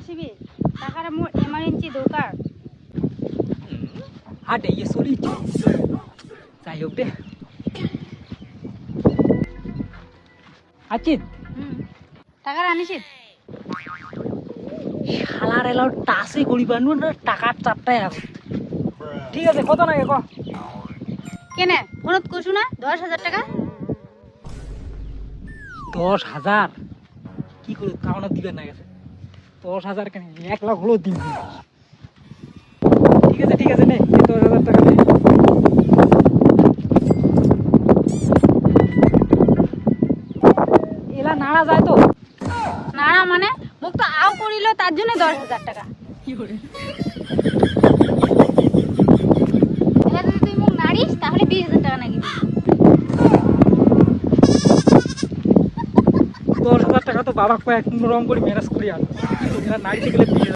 আসিবি টাকাটা মোর এমার্জেন্সি দরকার। হাটে ইয়ে চলি যাই হোক দে আচিত টাকাটা আনিছিস? শালার এলাও টাসে করি পারনু না টাকার চাপটাই এখন ঠিক আছে কত নাকি ক কেনে ফোনত কইছু না 10,000 টাকা। 10,000 কি করে তাও না দিবেন না গেছে 10,000 কেন 1 লাখ হলো দিব ঠিক আছে নে 10,000 টাকা নে এলা নাড়া যায় তো না না মানে মোক তো আও করিল তার জন্য 10,000 টাকা। কি করে এবার যদি তুই মোক নাড়িস তাহলে 20,000 টাকা নাকি 10,000 টাকা তো বাবা কয়েক রকম করে ম্যানেজ করি আর নাড়িতে গেলে